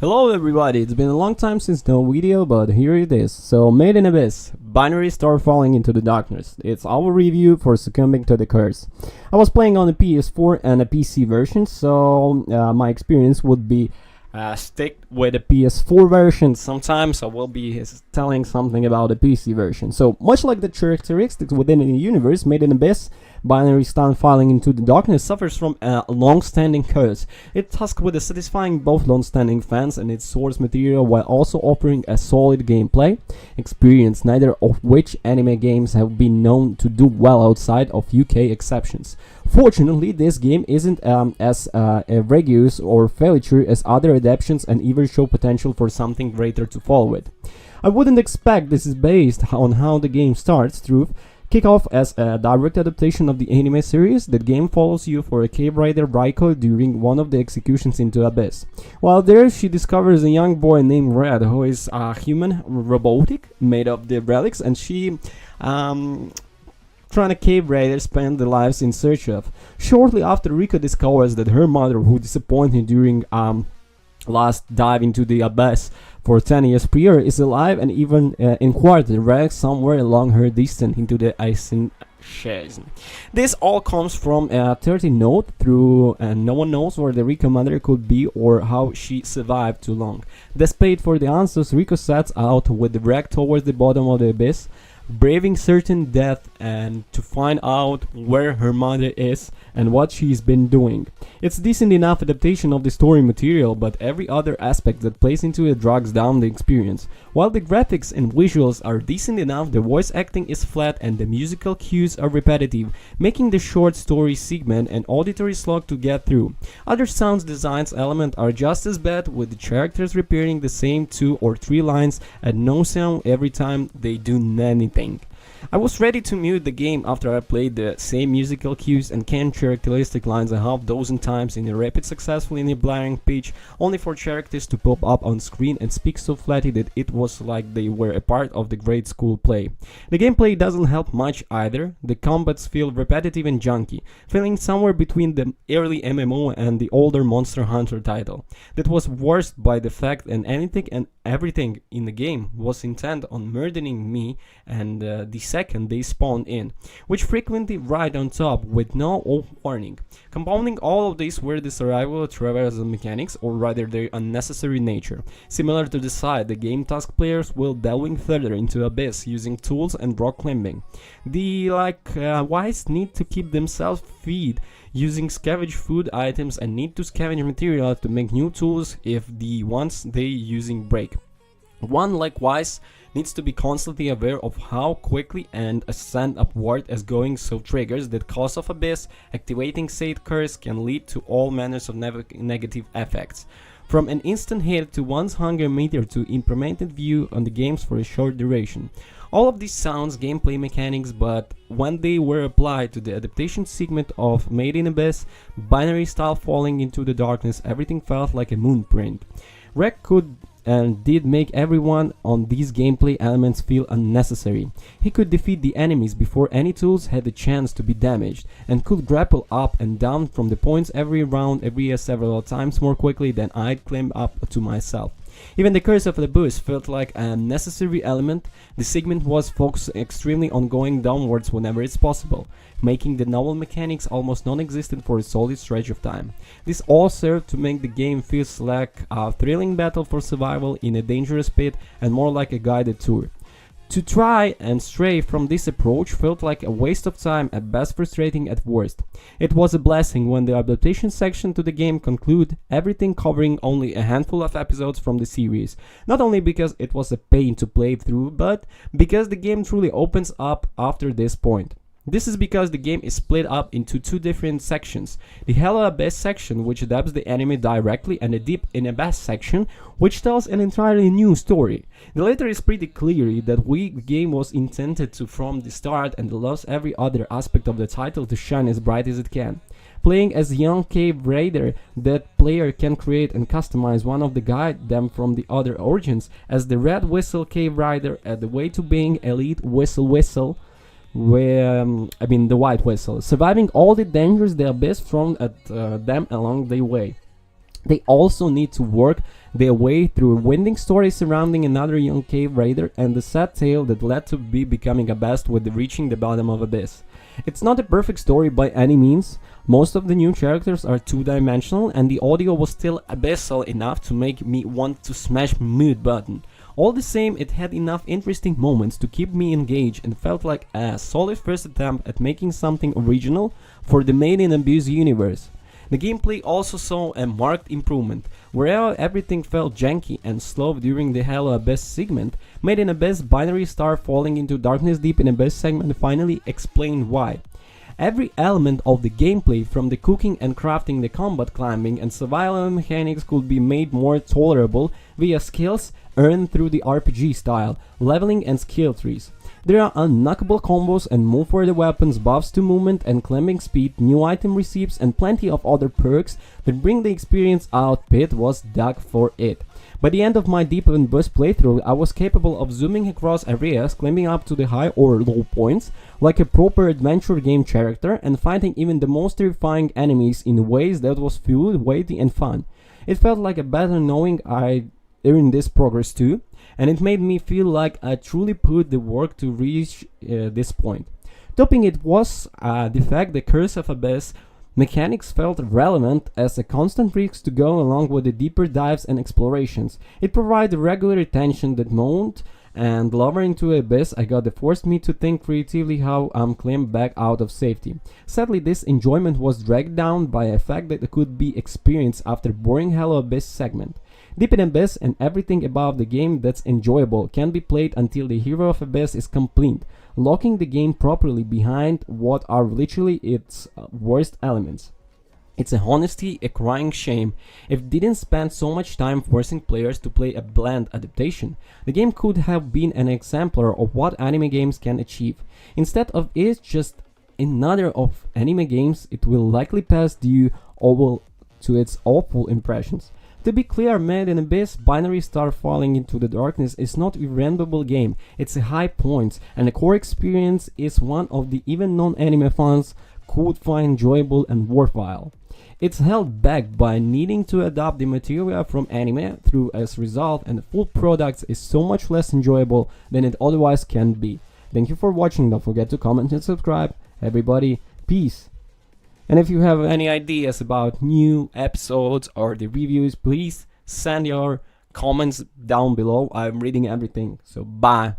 Hello everybody, it's been a long time since no video, but here it is. So, Made in Abyss, Binary Star Falling into the Darkness. It's our review for Succumbing to the Curse. I was playing on the PS4 and a PC version, so my experience would be stick with the PS4 version. Sometimes I will be telling something about the PC version. So, much like the characteristics within the universe, Made in Abyss, Binary Star Falling into the Darkness suffers from a long-standing curse. It's tasked with satisfying both long-standing fans and its source material while also offering a solid gameplay experience, neither of which anime games have been known to do well outside of UK exceptions. Fortunately, this game isn't as egregious or failure as other adaptations and even show potential for something greater to follow it. I wouldn't expect this is based on how the game starts. Truth kick off as a direct adaptation of the anime series. The game follows you for a cave rider Rico during one of the executions into Abyss. While there, she discovers a young boy named Red who is a human robotic made of the relics, and she trying to cave raiders spend their lives in search of. Shortly after, Rico discovers that her mother, who disappointed during last dive into the abyss for 10 years prior, is alive and even in quarter relics somewhere along her descent into the icing shades. This all comes from a 30 note through, and no one knows where the Rico mother could be or how she survived too long. Desperate for the answers, Rico sets out with the wreck towards the bottom of the abyss, braving certain death and to find out where her mother is and what she's been doing. It's decent enough adaptation of the story material, but every other aspect that plays into it drags down the experience. While the graphics and visuals are decent enough, the voice acting is flat and the musical cues are repetitive, making the short story segment an auditory slog to get through. Other sound designs elements are just as bad, with the characters repeating the same 2 or 3 lines and no sound every time they do anything. I was ready to mute the game after I played the same musical cues and canned characteristic lines a half dozen times in a rapid successfully in a blaring pitch, only for characters to pop up on screen and speak so flatly that it was like they were a part of the grade school play. The gameplay doesn't help much either. The combats feel repetitive and junky, feeling somewhere between the early MMO and the older Monster Hunter title. That was worst by the fact that anything and everything in the game was intent on murdering me and the second they spawned in, which frequently right on top with no warning. Compounding all of this were the survival traversal mechanics, or rather their unnecessary nature. Similar to the side, the game task players will delving further into Abyss using tools and rock climbing. The wise need to keep themselves fed using scavenge food items and need to scavenge material to make new tools if the ones they using break. One likewise needs to be constantly aware of how quickly and ascend upward as going so triggers that cause of abyss activating said curse can lead to all manners of negative effects, from an instant hit to one's hunger meter to implemented view on the games for a short duration. All of these sounds gameplay mechanics, but when they were applied to the adaptation segment of Made in Abyss, Binary Star Falling into the Darkness, everything felt like a moonprint. Rec could and did make everyone on these gameplay elements feel unnecessary. He could defeat the enemies before any tools had the chance to be damaged, and could grapple up and down from the points every round several times more quickly than I'd climb up to myself. Even the curse of the boost felt like a necessary element. The segment was focused extremely on going downwards whenever it's possible, making the novel mechanics almost non-existent for a solid stretch of time. This all served to make the game feel like a thrilling battle for survival in a dangerous pit and more like a guided tour. To try and stray from this approach felt like a waste of time, at best frustrating at worst. It was a blessing when the adaptation section to the game concluded, everything covering only a handful of episodes from the series, not only because it was a pain to play through, but because the game truly opens up after this point. This is because the game is split up into 2 different sections, the Hello Abyss section, which dabs the enemy directly, and the Deep in Abyss section, which tells an entirely new story. The latter is pretty clear that the game was intended to from the start and allows every other aspect of the title to shine as bright as it can. Playing as a young cave raider, that player can create and customize one of the guide them from the other origins as the Red Whistle Cave Rider at the way to being elite whistle the White Whistle, surviving all the dangers the Abyss thrown at them along their way. They also need to work their way through a winding story surrounding another young cave raider and the sad tale that led to be becoming a best with reaching the bottom of Abyss. It's not a perfect story by any means. Most of the new characters are two-dimensional and the audio was still abyssal enough to make me want to smash mute button. All the same, it had enough interesting moments to keep me engaged and felt like a solid first attempt at making something original for the Made in Abyss universe. The gameplay also saw a marked improvement, where everything felt janky and slow during the Halo Abyss segment. Made in Abyss Binary Star Falling into Darkness Deep in Abyss segment finally explained why. Every element of the gameplay, from the cooking and crafting, the combat, climbing and survival mechanics, could be made more tolerable via skills earned through the RPG style, leveling and skill trees. There are unknockable combos and move for the weapons, buffs to movement and climbing speed, new item receipts and plenty of other perks that bring the experience out. Pit was dug for it. By the end of my Deep and Abyss playthrough, I was capable of zooming across areas, climbing up to the high or low points like a proper adventure game character and fighting even the most terrifying enemies in ways that was fluid, weighty and fun. It felt like a better knowing I earned this progress too, and it made me feel like I truly put the work to reach this point. Topping it was the fact the Curse of Abyss mechanics felt relevant as a constant risk to go along with the deeper dives and explorations. It provided regular attention that mount and lower into Abyss I got that forced me to think creatively how I'm climbed back out of safety. Sadly, this enjoyment was dragged down by a fact that it could be experienced after boring Halo Abyss segment. Deep in Abyss and everything about the game that's enjoyable can be played until the hero of Abyss is complete, locking the game properly behind what are literally its worst elements. It's a honesty, a crying shame. If it didn't spend so much time forcing players to play a bland adaptation, the game could have been an exemplar of what anime games can achieve. Instead of it's just another of anime games, it will likely pass due over to its awful impressions. To be clear, Made in Abyss Binary Star Falling into the Darkness is not a random game, it's a high point, and the core experience is one of the even non-anime fans could find enjoyable and worthwhile. It's held back by needing to adapt the material from anime through as result, and the full product is so much less enjoyable than it otherwise can be. Thank you for watching, don't forget to comment and subscribe. Everybody, peace. And if you have any ideas about new episodes or the reviews, please send your comments down below. I'm reading everything. So bye.